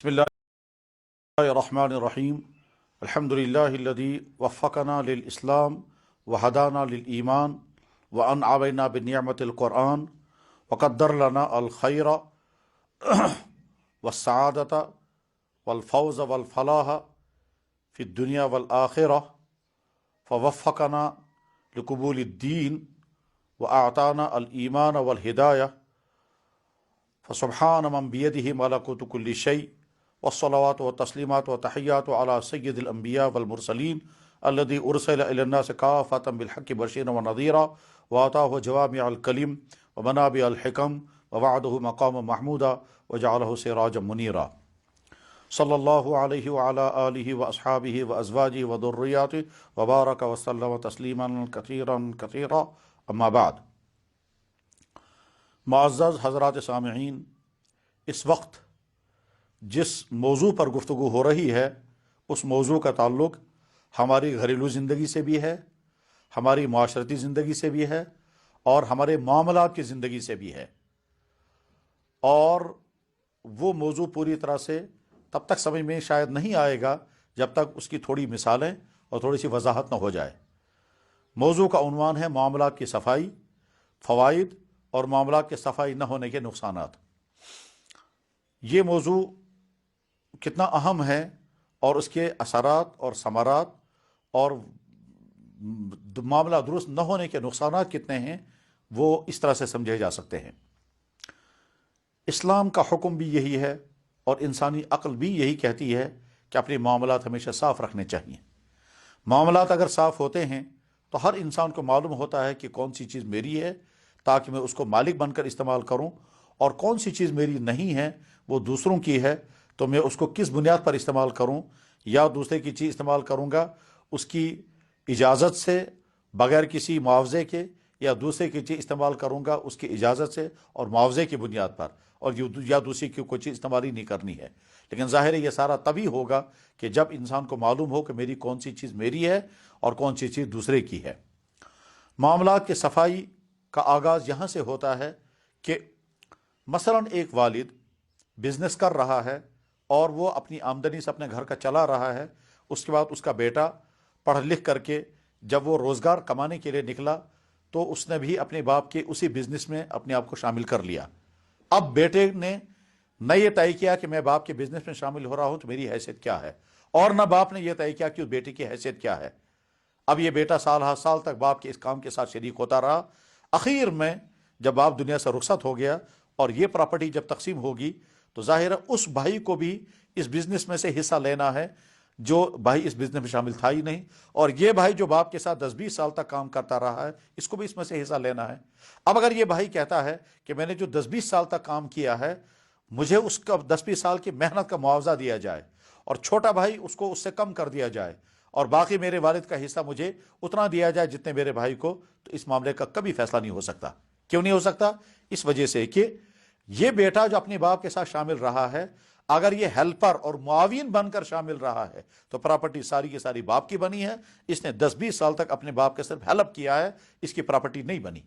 بسم الله الرحمن الرحيم. الحمد لله الذي وفقنا للإسلام وهدانا للإيمان وأنعمنا بنعمة القرآن وقدر لنا الخير والسعادة والفوز والفلاح في الدنيا والآخرة فوفقنا لقبول الدين وأعطانا الإيمان والهداية فسبحان من بيده ملكوت كل شيء والصلوات والتسليمات والتحيات على سيد الأنبياء والمرسلين الذي أرسل إلى الناس كافة بالحق بشيرا ونذيرا وآتاه جوامع الكلم ومنابع الحكم ووعده مقام محمودا وجعله سراجا منيرا صلى الله عليه وعلى آله وأصحابه وأزواجه وذرياته وبارك وسلم تسليما كثيرا كثيرا أما بعد. معزز حضرات سامعین، اس وقت جس موضوع پر گفتگو ہو رہی ہے اس موضوع کا تعلق ہماری گھریلو زندگی سے بھی ہے، ہماری معاشرتی زندگی سے بھی ہے اور ہمارے معاملات کی زندگی سے بھی ہے، اور وہ موضوع پوری طرح سے تب تک سمجھ میں شاید نہیں آئے گا جب تک اس کی تھوڑی مثالیں اور تھوڑی سی وضاحت نہ ہو جائے۔ موضوع کا عنوان ہے معاملات کی صفائی، فوائد اور معاملات کے صفائی نہ ہونے کے نقصانات۔ یہ موضوع کتنا اہم ہے اور اس کے اثرات اور ثمرات اور معاملہ درست نہ ہونے کے نقصانات کتنے ہیں، وہ اس طرح سے سمجھے جا سکتے ہیں۔ اسلام کا حکم بھی یہی ہے اور انسانی عقل بھی یہی کہتی ہے کہ اپنے معاملات ہمیشہ صاف رکھنے چاہیے۔ معاملات اگر صاف ہوتے ہیں تو ہر انسان کو معلوم ہوتا ہے کہ کون سی چیز میری ہے تاکہ میں اس کو مالک بن کر استعمال کروں، اور کون سی چیز میری نہیں ہے وہ دوسروں کی ہے تو میں اس کو کس بنیاد پر استعمال کروں، یا دوسرے کی چیز استعمال کروں گا اس کی اجازت سے بغیر کسی معاوضے کے، یا دوسرے کی چیز استعمال کروں گا اس کی اجازت سے اور معاوضے کی بنیاد پر، اور یا دوسری کی کوئی چیز استعمال ہی نہیں کرنی ہے۔ لیکن ظاہر ہے یہ سارا تبھی ہوگا کہ جب انسان کو معلوم ہو کہ میری کون سی چیز میری ہے اور کون سی چیز دوسرے کی ہے۔ معاملات کی صفائی کا آغاز یہاں سے ہوتا ہے کہ مثلا ایک والد بزنس کر رہا ہے اور وہ اپنی آمدنی سے اپنے گھر کا چلا رہا ہے، اس کے بعد اس کا بیٹا پڑھ لکھ کر کے جب وہ روزگار کمانے کے لیے نکلا تو اس نے بھی اپنے باپ کے اسی بزنس میں اپنے آپ کو شامل کر لیا۔ اب بیٹے نے نہ یہ طے کیا کہ میں باپ کے بزنس میں شامل ہو رہا ہوں تو میری حیثیت کیا ہے، اور نہ باپ نے یہ طے کیا کہ اس بیٹے کی حیثیت کیا ہے۔ اب یہ بیٹا سال ہر سال تک باپ کے اس کام کے ساتھ شریک ہوتا رہا۔ اخیر میں جب باپ دنیا سے رخصت ہو گیا اور یہ پراپرٹی جب تقسیم ہوگی تو ظاہر ہے اس بھائی کو بھی اس بزنس میں سے حصہ لینا ہے جو بھائی اس بزنس میں شامل تھا ہی نہیں، اور یہ بھائی جو باپ کے ساتھ 10-20 سال تک کام کرتا رہا ہے اس کو بھی اس میں سے حصہ لینا ہے۔ اب اگر یہ بھائی کہتا ہے کہ میں نے جو 10-20 سال تک کام کیا ہے مجھے اس کا 10-20 سال کی محنت کا معاوضہ دیا جائے، اور چھوٹا بھائی اس کو اس سے کم کر دیا جائے، اور باقی میرے والد کا حصہ مجھے اتنا دیا جائے جتنے میرے بھائی کو، تو اس معاملے کا کبھی فیصلہ نہیں ہو سکتا۔ کیوں نہیں ہو سکتا؟ اس وجہ سے کہ یہ بیٹا جو اپنے باپ کے ساتھ شامل رہا ہے، اگر یہ ہیلپر اور معاون بن کر شامل رہا ہے تو پراپرٹی ساری کی ساری باپ کی بنی ہے۔ اس نے 10-20 سال تک اپنے باپ کے صرف ہیلپ کیا ہے، اس کی پراپرٹی نہیں بنی۔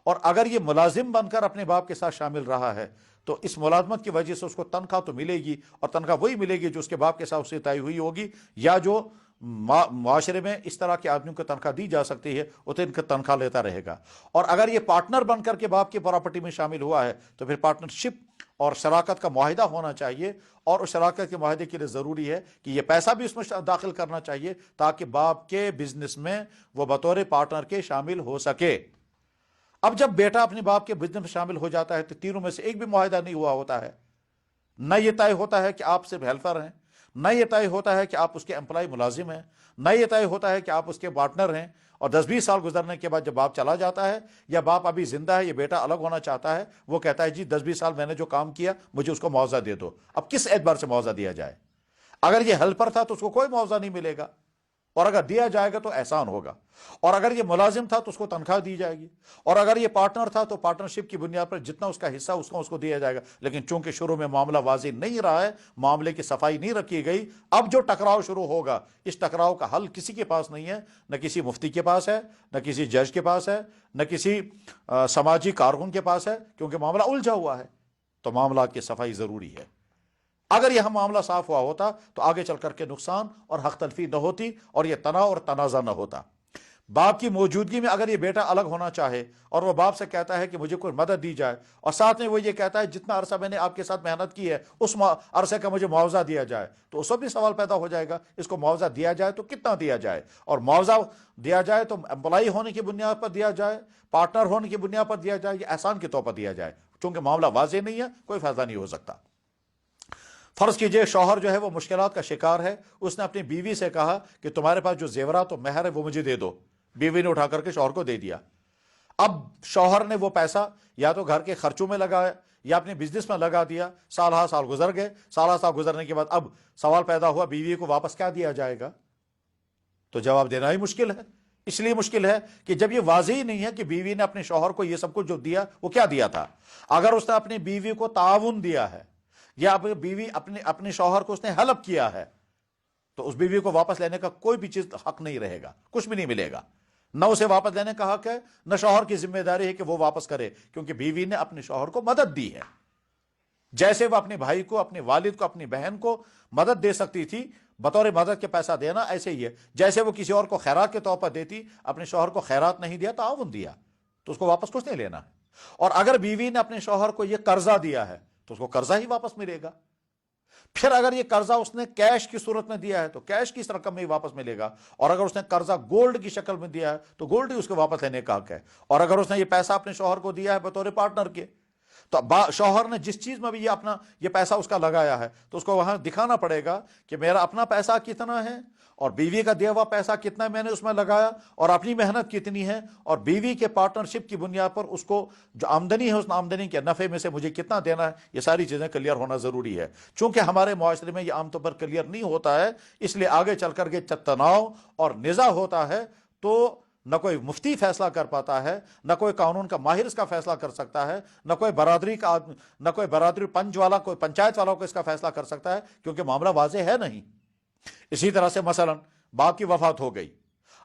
اور اگر یہ ملازم بن کر اپنے باپ کے ساتھ شامل رہا ہے تو اس ملازمت کی وجہ سے اس کو تنخواہ تو ملے گی، اور تنخواہ وہی ملے گی جو اس کے باپ کے ساتھ اسے طے ہوئی ہوگی، یا جو معاشرے میں اس طرح کے آدمیوں کو تنخواہ دی جا سکتی ہے اتنے ان کا تنخواہ لیتا رہے گا۔ اور اگر یہ پارٹنر بن کر کے باپ کی پراپرٹی میں شامل ہوا ہے تو پھر پارٹنرشپ اور شراکت کا معاہدہ ہونا چاہیے، اور اس شراکت کے معاہدے کے لیے ضروری ہے کہ یہ پیسہ بھی اس میں داخل کرنا چاہیے تاکہ باپ کے بزنس میں وہ بطور پارٹنر کے شامل ہو سکے۔ اب جب بیٹا اپنے باپ کے بزنس میں شامل ہو جاتا ہے تو تینوں میں سے ایک بھی معاہدہ نہیں ہوا ہوتا ہے، نہ یہ طے ہوتا ہے کہ آپ صرف ہیلپر ہیں، نہ یہ طے ہوتا ہے کہ آپ اس کے امپلائی ملازم ہیں، نہ یہ طے ہوتا ہے کہ آپ اس کے پارٹنر ہیں، اور 10-20 سال گزرنے کے بعد جب باپ چلا جاتا ہے یا باپ ابھی زندہ ہے، یہ بیٹا الگ ہونا چاہتا ہے، وہ کہتا ہے جی 10-20 سال میں نے جو کام کیا مجھے اس کو معاوضہ دے دو۔ اب کس اعتبار سے معاوضہ دیا جائے؟ اگر یہ ہیلپر تھا تو اس کو کوئی معاوضہ نہیں ملے گا، اور اگر دیا جائے گا تو احسان ہوگا، اور اگر یہ ملازم تھا تو اس کو تنخواہ دی جائے گی، اور اگر یہ پارٹنر تھا تو پارٹنرشپ کی بنیاد پر جتنا اس کا حصہ اس کو دیا جائے گا۔ لیکن چونکہ شروع میں معاملہ واضح نہیں رہا ہے، معاملے کی صفائی نہیں رکھی گئی، اب جو ٹکراؤ شروع ہوگا اس ٹکراؤ کا حل کسی کے پاس نہیں ہے، نہ کسی مفتی کے پاس ہے، نہ کسی جج کے پاس ہے، نہ کسی سماجی کارکن کے پاس ہے، کیونکہ معاملہ الجھا ہوا ہے۔ تو معاملات کی صفائی ضروری ہے۔ اگر یہ معاملہ صاف ہوا ہوتا تو آگے چل کر کے نقصان اور حق تلفی نہ ہوتی اور یہ تناؤ اور تنازع نہ ہوتا۔ باپ کی موجودگی میں اگر یہ بیٹا الگ ہونا چاہے اور وہ باپ سے کہتا ہے کہ مجھے کوئی مدد دی جائے، اور ساتھ میں وہ یہ کہتا ہے جتنا عرصہ میں نے آپ کے ساتھ محنت کی ہے اس عرصے کا مجھے معاوضہ دیا جائے، تو اس وقت بھی سوال پیدا ہو جائے گا اس کو معاوضہ دیا جائے تو کتنا دیا جائے، اور معاوضہ دیا جائے تو امپلائی ہونے کی بنیاد پر دیا جائے، پارٹنر ہونے کی بنیاد پر دیا جائے، یا احسان کے طور پر دیا جائے، چونکہ معاملہ واضح نہیں ہے کوئی فیصلہ نہیں ہو سکتا۔ فرض کیجئے شوہر جو ہے وہ مشکلات کا شکار ہے، اس نے اپنی بیوی سے کہا کہ تمہارے پاس جو زیورات و مہر ہے وہ مجھے دے دو، بیوی نے اٹھا کر کے شوہر کو دے دیا۔ اب شوہر نے وہ پیسہ یا تو گھر کے خرچوں میں لگایا یا اپنے بزنس میں لگا دیا، سال ہا سال گزر گئے، سال ہا سال گزرنے کے بعد اب سوال پیدا ہوا بیوی کو واپس کیا دیا جائے گا؟ تو جواب دینا ہی مشکل ہے۔ اس لیے مشکل ہے کہ جب یہ واضح ہی نہیں ہے کہ بیوی نے اپنے شوہر کو یہ سب کچھ جو دیا وہ کیا دیا تھا۔ اگر اس نے اپنی بیوی کو تعاون دیا ہے یا بیوی اپنے شوہر کو اس نے ہیلپ کیا ہے، تو اس بیوی کو واپس لینے کا کوئی بھی چیز حق نہیں رہے گا، کچھ بھی نہیں ملے گا، نہ اسے واپس لینے کا حق ہے، نہ شوہر کی ذمہ داری ہے کہ وہ واپس کرے، کیونکہ بیوی نے اپنے شوہر کو مدد دی ہے۔ جیسے وہ اپنے بھائی کو، اپنے والد کو، اپنی بہن کو مدد دے سکتی تھی، بطور مدد کے پیسہ دینا ایسے ہی ہے۔ جیسے وہ کسی اور کو خیرات کے طور پر دیتی، اپنے شوہر کو خیرات نہیں دیا، تعاون دیا، تو اس کو واپس کچھ نہیں لینا ہے۔ اور اگر بیوی نے اپنے شوہر کو یہ قرضہ دیا ہے تو اس کو قرضہ ہی واپس ملے گا۔ پھر اگر یہ قرضہ اس نے کیش کی صورت میں دیا ہے تو کیش کی رقم میں ہی واپس ملے گا، اور اگر اس نے قرضہ گولڈ کی شکل میں دیا ہے تو گولڈ ہی اس کو واپس لینے کا حق ہے، اور اگر اس نے یہ پیسہ اپنے شوہر کو دیا ہے بطور پارٹنر کے، تو شوہر نے جس چیز میں بھی یہ پیسہ اس کا لگایا ہے تو اس کو وہاں دکھانا پڑے گا کہ میرا اپنا پیسہ کتنا ہے اور بیوی کا دیا ہوا پیسہ کتنا میں نے اس میں لگایا اور اپنی محنت کتنی ہے، اور بیوی کے پارٹنرشپ کی بنیاد پر اس کو جو آمدنی ہے اس آمدنی کے نفع میں سے مجھے کتنا دینا ہے، یہ ساری چیزیں کلیئر ہونا ضروری ہے۔ چونکہ ہمارے معاشرے میں یہ عام طور پر کلیئر نہیں ہوتا ہے، اس لیے آگے چل کر کے تناؤ اور نزاع ہوتا ہے، تو نہ کوئی مفتی فیصلہ کر پاتا ہے، نہ کوئی قانون کا ماہر اس کا فیصلہ کر سکتا ہے، نہ کوئی برادری پنچ والا، کوئی پنچایت والا کو اس کا فیصلہ کر سکتا ہے، کیونکہ معاملہ واضح ہے نہیں۔ اسی طرح سے مثلا باپ کی وفات ہو گئی،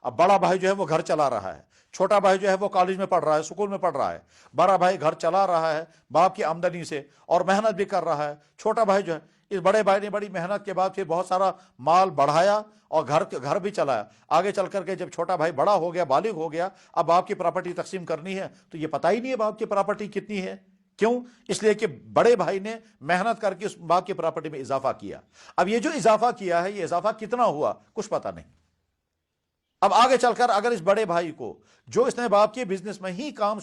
اب بڑا بھائی جو ہے وہ گھر چلا رہا ہے، چھوٹا بھائی جو ہے وہ کالج میں پڑھ رہا ہے، سکول میں پڑھ رہا ہے، بڑا بھائی گھر چلا رہا ہے باپ کی آمدنی سے اور محنت بھی کر رہا ہے، چھوٹا بھائی جو ہے اس بڑے بھائی نے بڑی محنت کے بعد پھر بہت سارا مال بڑھایا اور گھر بھی چلایا۔ آگے چل کر کے جب چھوٹا بھائی بڑا ہو گیا، بالغ ہو گیا، اب باپ کی پراپرٹی تقسیم کرنی ہے تو یہ پتہ ہی نہیں ہے باپ کی پراپرٹی کتنی ہے۔ کیوں؟ اس لیے کہ بڑے بھائی نے محنت کر کے اس باپ کی پراپرٹی میں اضافہ کیا۔ اب یہ جو اضافہ کیا ہے یہ اضافہ کتنا ہوا کچھ پتہ نہیں۔ اب آگے چل کر اگر اس بڑے بھائی کو جو اس نے باپ کے بزنس میں ہی کام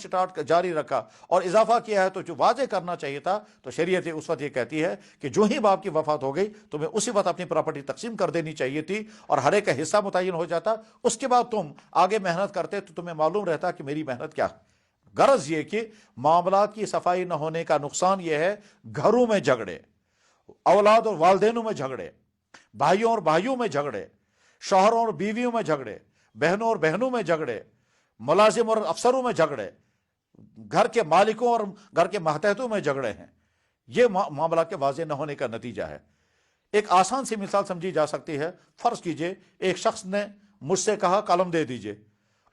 جاری رکھا اور اضافہ کیا ہے تو جو واضح کرنا چاہیے تھا، تو شریعت اس وقت یہ کہتی ہے کہ جو ہی باپ کی وفات ہو گئی تمہیں اسی وقت اپنی پراپرٹی تقسیم کر دینی چاہیے تھی اور ہر ایک کا حصہ متعین ہو جاتا۔ اس کے بعد تم آگے محنت کرتے تو تمہیں معلوم رہتا کہ میری محنت کیا ہے۔ غرض یہ کہ معاملات کی صفائی نہ ہونے کا نقصان یہ ہے، گھروں میں جھگڑے، اولاد اور والدینوں میں جھگڑے، بھائیوں اور بھائیوں میں جھگڑے، شوہروں اور بیویوں میں جھگڑے، بہنوں اور بہنوں میں جھگڑے، ملازم اور افسروں میں جھگڑے، گھر کے مالکوں اور گھر کے ماتحتوں میں جھگڑے ہیں۔ یہ معاملہ کے واضح نہ ہونے کا نتیجہ ہے۔ ایک آسان سی مثال سمجھی جا سکتی ہے۔ فرض کیجئے ایک شخص نے مجھ سے کہا قلم دے دیجئے،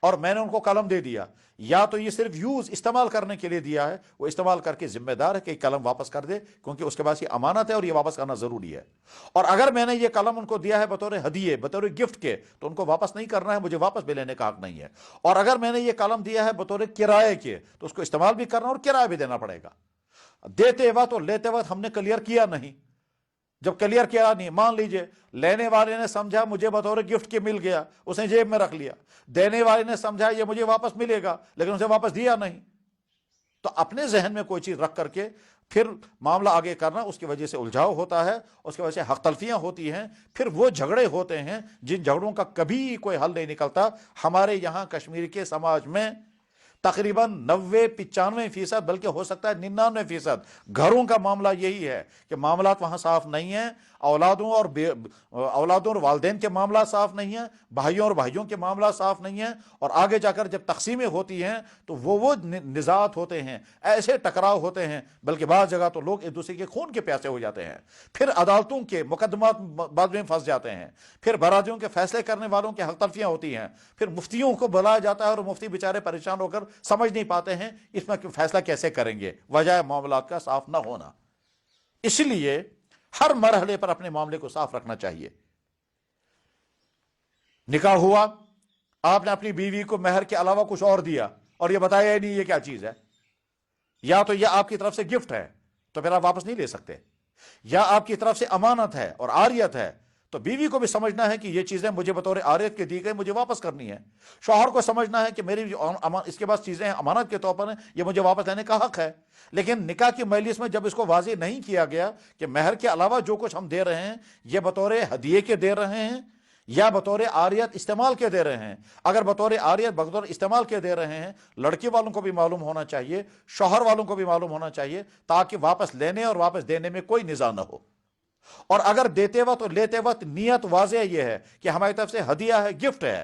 اور میں نے ان کو قلم دے دیا، یا تو یہ صرف استعمال کرنے کے لیے دیا ہے، وہ استعمال کر کے ذمہ دار ہے کہ قلم واپس کر دے، کیونکہ اس کے پاس یہ امانت ہے اور یہ واپس کرنا ضروری ہے۔ اور اگر میں نے یہ قلم ان کو دیا ہے بطور ہدیے، بطور گفٹ کے، تو ان کو واپس نہیں کرنا ہے، مجھے واپس بھی لینے کا حق نہیں ہے۔ اور اگر میں نے یہ قلم دیا ہے بطور کرائے کے، تو اس کو استعمال بھی کرنا اور کرایہ بھی دینا پڑے گا۔ دیتے وقت اور لیتے وقت ہم نے کلیئر کیا نہیں۔ جب کلیئر کیا نہیں، مان لیجئے لینے والے نے سمجھا مجھے بطور گفٹ کے مل گیا، اس نے جیب میں رکھ لیا، دینے والے نے سمجھا یہ مجھے واپس ملے گا لیکن اسے واپس دیا نہیں، تو اپنے ذہن میں کوئی چیز رکھ کر کے پھر معاملہ آگے کرنا، اس کی وجہ سے الجھاؤ ہوتا ہے، اس کی وجہ سے حق تلفیاں ہوتی ہیں، پھر وہ جھگڑے ہوتے ہیں جن جھگڑوں کا کبھی کوئی حل نہیں نکلتا۔ ہمارے یہاں کشمیر کے سماج میں تقریباً 90-95% بلکہ ہو سکتا ہے 99% گھروں کا معاملہ یہی ہے کہ معاملات وہاں صاف نہیں ہیں، اولادوں اور والدین کے معاملات صاف نہیں ہیں، بھائیوں اور بھائیوں کے معاملات صاف نہیں ہیں، اور آگے جا کر جب تقسیمیں ہوتی ہیں تو وہ نزاعات ہوتے ہیں، ایسے ٹکراؤ ہوتے ہیں، بلکہ بعض جگہ تو لوگ ایک دوسرے کے خون کے پیاسے ہو جاتے ہیں، پھر عدالتوں کے مقدمات بعد میں پھنس جاتے ہیں، پھر برادریوں کے فیصلے کرنے والوں کے حق تلفیاں ہوتی ہیں، پھر مفتیوں کو بلایا جاتا ہے اور مفتی بیچارے پریشان ہو کر سمجھ نہیں پاتے ہیں اس میں فیصلہ کیسے کریں گے، وجہ معاملات کا صاف نہ ہونا۔ اس لیے ہر مرحلے پر اپنے معاملے کو صاف رکھنا چاہیے. نکاح ہوا، آپ نے اپنی بیوی کو مہر کے علاوہ کچھ اور دیا اور یہ بتایا ہی نہیں یہ کیا چیز ہے، یا تو یہ آپ کی طرف سے گفٹ ہے تو پھر آپ واپس نہیں لے سکتے، یا آپ کی طرف سے امانت ہے اور عاریت ہے تو بیوی کو بھی سمجھنا ہے کہ یہ چیزیں مجھے بطور عاریت کے دی گئی، مجھے واپس کرنی ہے. شوہر کو سمجھنا ہے کہ میری اس کے پاس چیزیں ہیں امانت کے طور پر ہیں، یہ مجھے واپس لینے کا حق ہے. لیکن نکاح کی مجلس میں جب اس کو واضح نہیں کیا گیا کہ مہر کے علاوہ جو کچھ ہم دے رہے ہیں یہ بطور ہدیے کے دے رہے ہیں یا بطور عاریت استعمال کے دے رہے ہیں، اگر بطور عاریت بطور استعمال کے دے رہے ہیں، لڑکی والوں کو بھی معلوم ہونا چاہیے، شوہر والوں کو بھی معلوم ہونا چاہیے، تاکہ واپس لینے اور واپس دینے میں کوئی نزاع نہ ہو. اور اگر دیتے وقت اور لیتے وقت نیت واضح یہ ہے کہ ہماری طرف سے ہدیہ ہے، گفٹ ہے،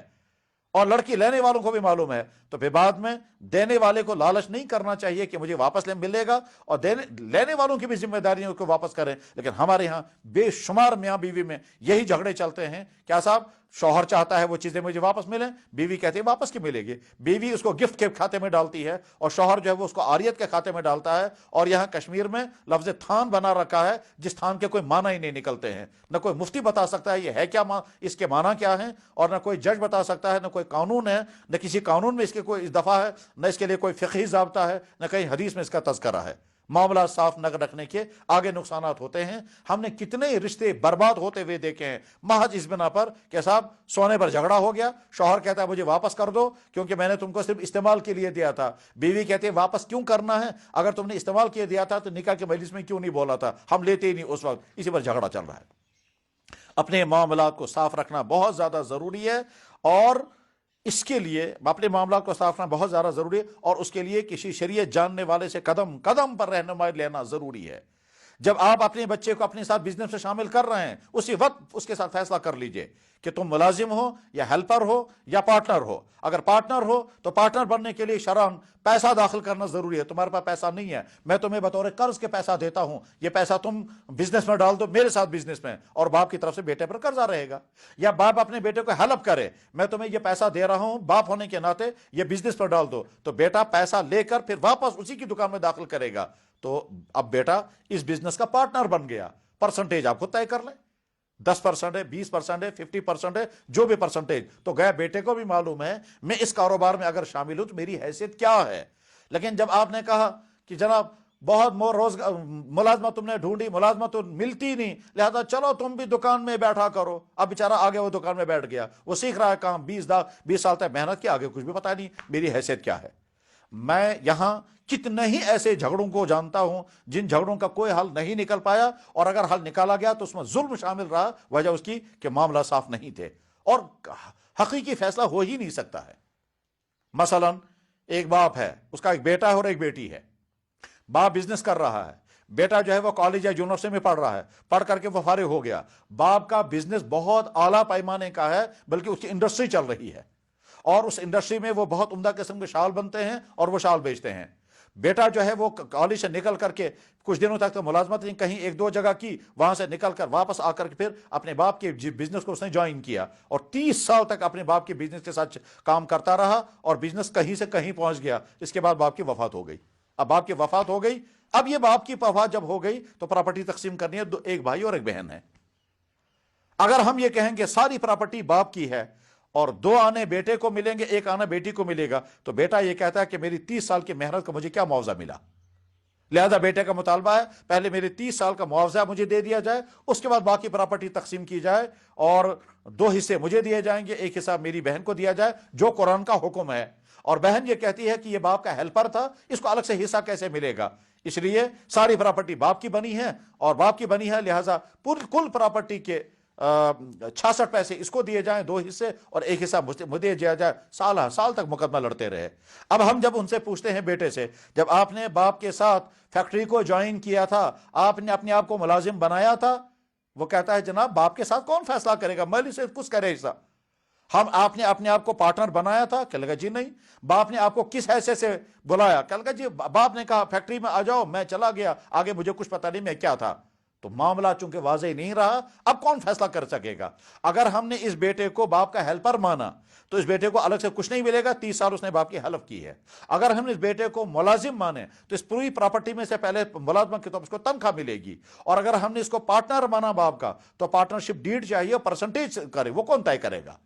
اور لڑکی لینے والوں کو بھی معلوم ہے، تو پھر بعد میں دینے والے کو لالچ نہیں کرنا چاہیے کہ مجھے واپس ملے گا، اور لینے والوں کی بھی ذمہ داریوں کو واپس کریں. لیکن ہمارے ہاں بے شمار میاں بیوی میں یہی جھگڑے چلتے ہیں. کیا صاحب، شوہر چاہتا ہے وہ چیزیں مجھے واپس ملیں، بیوی کہتی ہے واپس کی ملے گی. بیوی اس کو گفٹ کے کھاتے میں ڈالتی ہے اور شوہر جو ہے وہ اس کو عاریت کے کھاتے میں ڈالتا ہے. اور یہاں کشمیر میں لفظ تھان بنا رکھا ہے جس تھان کے کوئی معنی ہی نہیں نکلتے ہیں. نہ کوئی مفتی بتا سکتا ہے یہ ہے کیا، اس کے معنی کیا ہیں، اور نہ کوئی جج بتا سکتا ہے، نہ کوئی قانون ہے، نہ کسی قانون میں اس کے کوئی دفعہ ہے، نہ اس کے لیے کوئی فقہی ضابطہ ہے، نہ کہیں حدیث میں اس کا تذکرہ ہے. معاملات صاف نہ رکھنے کے آگے نقصانات ہوتے ہیں. ہم نے کتنے رشتے برباد ہوتے ہوئے دیکھے ہیں محض اس بنا پر کہ صاحب سونے پر جھگڑا ہو گیا، شوہر کہتا ہے مجھے واپس کر دو کیونکہ میں نے تم کو صرف استعمال کے لیے دیا تھا. بیوی کہتی ہے واپس کیوں کرنا ہے، اگر تم نے استعمال کے دیا تھا تو نکاح کے مجلس میں کیوں نہیں بولا تھا، ہم لیتے ہی نہیں اس وقت. اسی پر جھگڑا چل رہا ہے. اپنے معاملات کو صاف رکھنا بہت زیادہ ضروری ہے، اور اس کے لیے اپنے معاملات کو صاف رکھنا بہت زیادہ ضروری ہے، اور اس کے لیے کسی شریعت جاننے والے سے قدم قدم پر رہنمائی لینا ضروری ہے. جب آپ اپنے بچے کو اپنے ساتھ بزنس میں شامل کر رہے ہیں اسی وقت اس کے ساتھ فیصلہ کر لیجئے کہ تم ملازم ہو یا ہیلپر ہو یا پارٹنر ہو. اگر پارٹنر ہو تو پارٹنر بننے کے لیے شرعاً پیسہ داخل کرنا ضروری ہے. تمہارے پاس پیسہ نہیں ہے، میں تمہیں بطور قرض کے پیسہ دیتا ہوں، یہ پیسہ تم بزنس میں ڈال دو میرے ساتھ بزنس میں، اور باپ کی طرف سے بیٹے پر قرضہ رہے گا. یا باپ اپنے بیٹے کو ہیلپ کرے، میں تمہیں یہ پیسہ دے رہا ہوں باپ ہونے کے ناطے، یہ بزنس پر ڈال دو، تو بیٹا پیسہ لے کر پھر واپس اسی کی دکان میں داخل کرے گا. تو اب بیٹا اس بزنس کا پارٹنر بن گیا. پرسنٹیج آپ خود طے کر لیں، 10% ہے، 20% ہے، 50% ہے، جو بھی پرسنٹیج. تو گیا بیٹے کو بھی معلوم ہے میں اس کاروبار میں اگر شامل ہوں تو میری حیثیت کیا ہے. لیکن جب آپ نے کہا کہ جناب بہت ملازمت تم نے ڈھونڈی، ملازمت تو ملتی نہیں، لہذا چلو تم بھی دکان میں بیٹھا کرو. اب بیچارہ آگے وہ دکان میں بیٹھ گیا، وہ سیکھ رہا ہے کام، 20 سال تک محنت کی، آگے کچھ بھی پتا نہیں میری حیثیت کیا ہے. میں یہاں کتنے ہی ایسے جھگڑوں کو جانتا ہوں جن جھگڑوں کا کوئی حل نہیں نکل پایا، اور اگر حل نکالا گیا تو اس میں ظلم شامل رہا. وجہ اس کی کہ معاملہ صاف نہیں تھے اور حقیقی فیصلہ ہو ہی نہیں سکتا ہے. مثلا ایک باپ ہے، اس کا ایک بیٹا ہے اور ایک بیٹی ہے. باپ بزنس کر رہا ہے، بیٹا جو ہے وہ کالج یا یونیورسٹی میں پڑھ رہا ہے، پڑھ کر کے وہ فارغ ہو گیا. باپ کا بزنس بہت اعلیٰ پیمانے کا ہے، بلکہ اس کی انڈسٹری چل رہی ہے، اور اس انڈسٹری میں وہ بہت عمدہ قسم کے شال بنتے ہیں اور وہ شال بیچتے ہیں. بیٹا جو ہے وہ کالج سے نکل کر کے کچھ دنوں تک تو ملازمت نہیں، کہیں 1-2 جگہ کی، وہاں سے نکل کر واپس آ کر کے پھر اپنے باپ کے بزنس کو اس نے جوائن کیا، اور 30 سال تک اپنے باپ کے بزنس کے ساتھ کام کرتا رہا، اور بزنس کہیں سے کہیں پہنچ گیا. اس کے بعد باپ کی وفات ہو گئی. اب باپ کی وفات ہو گئی، اب یہ باپ کی وفات جب ہو گئی تو پراپرٹی تقسیم کرنی ہے، ایک بھائی اور ایک بہن ہے. اگر ہم یہ کہیں کہ ساری پراپرٹی باپ کی ہے اور 2 آنے بیٹے کو ملیں گے، 1 آنا بیٹی کو ملے گا، تو بیٹا یہ کہتا ہے کہ میری 30 سال کی محنت کا مجھے کیا معاوضہ ملا. لہذا بیٹے کا مطالبہ ہے پہلے میرے 30 سال کا معاوضہ مجھے دے دیا جائے، اس کے بعد باقی پراپرٹی تقسیم کی جائے، اور 2 حصے مجھے دیے جائیں گے، 1 حصہ میری بہن کو دیا جائے، جو قرآن کا حکم ہے. اور بہن یہ کہتی ہے کہ یہ باپ کا ہیلپر تھا، اس کو الگ سے حصہ کیسے ملے گا. اس لیے ساری پراپرٹی باپ کی بنی ہے، اور باپ کی بنی ہے لہذا کل پراپرٹی کے 66 پیسے اس کو دیے جائیں، 2 حصے، اور 1 حصہ مجھے دیا جائے. سال تک مقدمہ لڑتے رہے. اب ہم جب ان سے پوچھتے ہیں بیٹے سے، جب آپ نے باپ کے ساتھ فیکٹری کو جوائن کیا تھا، آپ نے اپنے آپ کو ملازم بنایا تھا، وہ کہتا ہے جناب باپ کے ساتھ کون فیصلہ کرے گا، مالی سے کچھ کرے حصہ. آپ نے اپنے آپ کو پارٹنر بنایا تھا، کہنے لگا جی نہیں. باپ نے آپ کو کس حیثیت سے بلایا، کہنے لگا جی باپ نے کہا فیکٹری میں آ جاؤ، میں چلا گیا، آگے مجھے کچھ پتا نہیں میں کیا تھا. تو معاملہ چونکہ واضح نہیں رہا، اب کون فیصلہ کر سکے گا؟ اگر ہم نے اس بیٹے کو باپ کا ہیلپر مانا تو اس بیٹے کو الگ سے کچھ نہیں ملے گا، 30 سال اس نے باپ کی ہیلپ کی ہے۔ اگر ہم نے اس بیٹے کو ملازم مانے تو اس پوری پراپرٹی میں سے پہلے ملازمت کے طور پر اس کو تنخواہ ملے گی، اور اگر ہم نے اس کو پارٹنر مانا باپ کا تو پارٹنرشپ ڈیڈ چاہیے، پرسنٹیج کرے، وہ کون طے کرے گا؟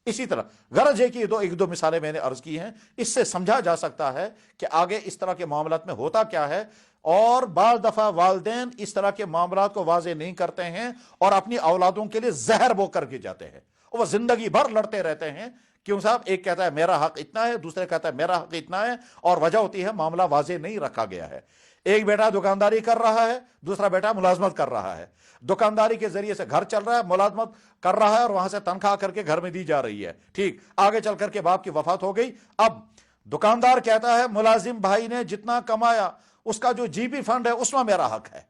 اسی طرح غرض ہے کہ ایک دو مثالیں میں نے عرض کی ہیں، اس سے سمجھا جا سکتا ہے کہ آگے اس طرح کے معاملات میں ہوتا کیا ہے۔ اور بعض دفعہ والدین اس طرح کے معاملات کو واضح نہیں کرتے ہیں اور اپنی اولادوں کے لیے زہر بو کر کے جاتے ہیں، وہ زندگی بھر لڑتے رہتے ہیں۔ کیوں صاحب؟ ایک کہتا ہے میرا حق اتنا ہے، دوسرے کہتا ہے میرا حق اتنا ہے، اور وجہ ہوتی ہے معاملہ واضح نہیں رکھا گیا ہے۔ ایک بیٹا دکانداری کر رہا ہے، دوسرا بیٹا ملازمت کر رہا ہے، دکانداری کے ذریعے سے گھر چل رہا ہے، ملازمت کر رہا ہے اور وہاں سے تنخواہ کر کے گھر میں دی جا رہی ہے، ٹھیک۔ آگے چل کر کے باپ کی وفات ہو گئی، اب دکاندار کہتا ہے ملازم بھائی نے جتنا کمایا اس کا جو جی پی فنڈ ہے اس میں میرا حق ہے،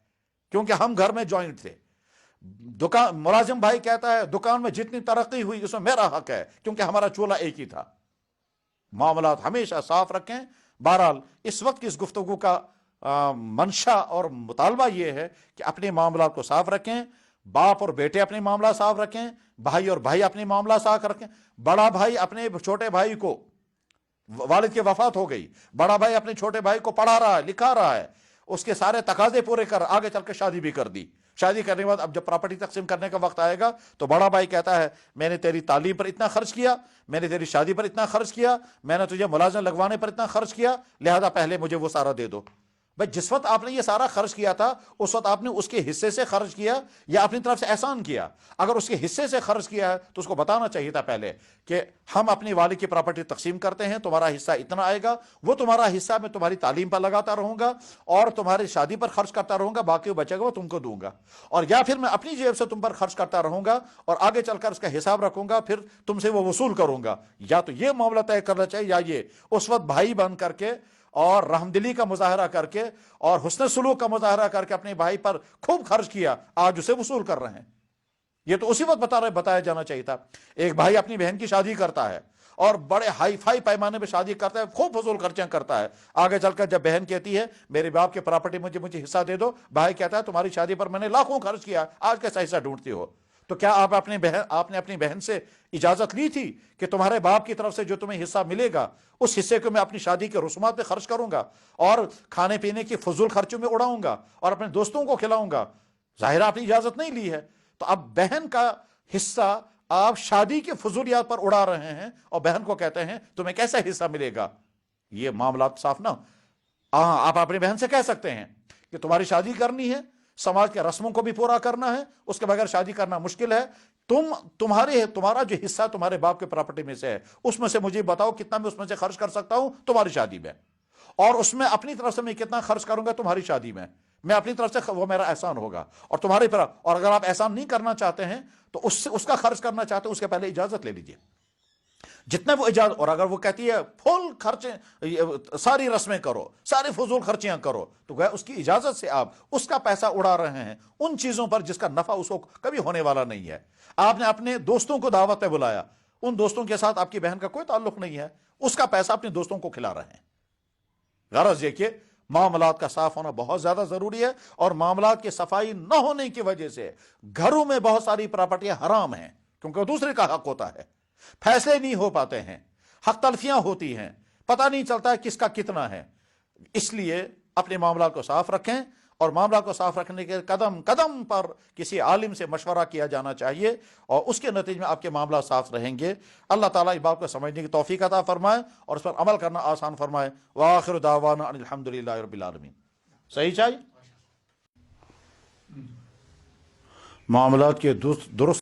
کیونکہ ہم گھر میں جوائنٹ تھے۔ ملازم بھائی کہتا ہے دکان میں جتنی ترقی ہوئی اس میں میرا حق ہے، کیونکہ ہمارا چولہا ایک ہی تھا۔ معاملات ہمیشہ صاف رکھیں۔ بہرحال اس وقت کی اس گفتگو کا منشا اور مطالبہ یہ ہے کہ اپنے معاملات کو صاف رکھیں، باپ اور بیٹے اپنے معاملات صاف رکھیں، بھائی اور بھائی اپنے معاملات صاف رکھیں۔ بڑا بھائی اپنے چھوٹے بھائی کو، والد کی وفات ہو گئی، بڑا بھائی اپنے چھوٹے بھائی کو پڑھا رہا ہے، لکھا رہا ہے، اس کے سارے تقاضے پورے کر، آگے چل کے شادی بھی کر دی۔ شادی کرنے کے بعد اب جب پراپرٹی تقسیم کرنے کا وقت آئے گا تو بڑا بھائی کہتا ہے میں نے تیری تعلیم پر اتنا خرچ کیا، میں نے تیری شادی پر اتنا خرچ کیا، میں نے تجھے ملازم لگوانے پر اتنا خرچ کیا، لہذا پہلے مجھے وہ سارا دے دو۔ بھائی جس وقت آپ نے یہ سارا خرچ کیا تھا اس وقت آپ نے اس کے حصے سے خرچ کیا یا اپنی طرف سے احسان کیا؟ اگر اس کے حصے سے خرچ کیا ہے تو اس کو بتانا چاہیے تھا پہلے کہ ہم اپنی والد کی پراپرٹی تقسیم کرتے ہیں، تمہارا حصہ اتنا آئے گا، وہ تمہارا حصہ میں تمہاری تعلیم پر لگاتا رہوں گا اور تمہاری شادی پر خرچ کرتا رہوں گا، باقی وہ بچے گا وہ تم کو دوں گا، اور یا پھر میں اپنی جیب سے تم پر خرچ کرتا رہوں گا اور آگے چل کر اس کا حساب رکھوں گا، پھر تم سے وہ وصول کروں گا۔ یا تو یہ معاملہ طے کرنا چاہیے، یا یہ اس وقت بھائی بن کر کے اور رحم دلی کا مظاہرہ کر کے اور حسن سلوک کا مظاہرہ کر کے اپنے بھائی پر خوب خرچ کیا، آج اسے وصول کر رہے ہیں۔ یہ تو اسی وقت بتایا جانا چاہیے تھا۔ ایک بھائی اپنی بہن کی شادی کرتا ہے اور بڑے ہائی فائی پیمانے پہ شادی کرتا ہے، خوب فضول خرچیاں کرتا ہے، آگے چل کر جب بہن کہتی ہے میرے باپ کے پراپرٹی مجھے حصہ دے دو، بھائی کہتا ہے تمہاری شادی پر میں نے لاکھوں خرچ کیا، آج کیسا حصہ ڈھونڈتی ہو؟ تو کیا آپ نے اپنی بہن سے اجازت لی تھی کہ تمہارے باپ کی طرف سے جو تمہیں حصہ ملے گا اس حصے کو میں اپنی شادی کے رسومات پہ خرچ کروں گا اور کھانے پینے کی فضول خرچوں میں اڑاؤں گا اور اپنے دوستوں کو کھلاؤں گا؟ ظاہر آپ نے اجازت نہیں لی ہے۔ تو اب بہن کا حصہ آپ شادی کے فضولیات پر اڑا رہے ہیں اور بہن کو کہتے ہیں تمہیں کیسا حصہ ملے گا؟ یہ معاملات صاف نہ۔ آپ اپنی بہن سے کہہ سکتے ہیں کہ تمہاری شادی کرنی ہے، سماج کے رسموں کو بھی پورا کرنا ہے، اس کے بغیر شادی کرنا مشکل ہے، تمہارا جو حصہ تمہارے باپ کے پراپرٹی میں سے ہے اس میں سے مجھے بتاؤ کتنا میں اس میں سے خرچ کر سکتا ہوں تمہاری شادی میں، اور اس میں اپنی طرف سے میں کتنا خرچ کروں گا تمہاری شادی میں اپنی طرف سے وہ میرا احسان ہوگا، اور تمہاری طرف، اور اگر آپ احسان نہیں کرنا چاہتے ہیں تو اس کا خرچ کرنا چاہتے ہیں اس کے پہلے اجازت لے لیجئے جتنا وہ اجازت، اور اگر وہ کہتی ہے فل خرچیں ساری رسمیں کرو، ساری فضول خرچیاں کرو، تو گویا اس کی اجازت سے آپ اس کا پیسہ اڑا رہے ہیں ان چیزوں پر جس کا نفع اس کو کبھی ہونے والا نہیں ہے۔ آپ نے اپنے دوستوں کو دعوت پہ بلایا، ان دوستوں کے ساتھ آپ کی بہن کا کوئی تعلق نہیں ہے، اس کا پیسہ اپنے دوستوں کو کھلا رہے ہیں۔ غرض یہ کہ معاملات کا صاف ہونا بہت زیادہ ضروری ہے، اور معاملات کی صفائی نہ ہونے کی وجہ سے گھروں میں بہت ساری پراپرٹیاں حرام ہیں، کیونکہ وہ دوسرے کا حق ہوتا ہے، فیصلے نہیں ہو پاتے ہیں، حق تلفیاں ہوتی ہیں، پتہ نہیں چلتا ہے کس کا کتنا ہے۔ اس لیے اپنے معاملات کو صاف رکھیں، اور معاملات کو صاف رکھنے کے قدم قدم پر کسی عالم سے مشورہ کیا جانا چاہیے، اور اس کے نتیجے میں آپ کے معاملات صاف رہیں گے۔ اللہ تعالیٰ اس بات کو سمجھنے کی توفیق عطا فرمائے اور اس پر عمل کرنا آسان فرمائے۔ وآخر دعوانا ان الحمدللہ رب العالمین۔ صحیح چاہیے معاملات کے درست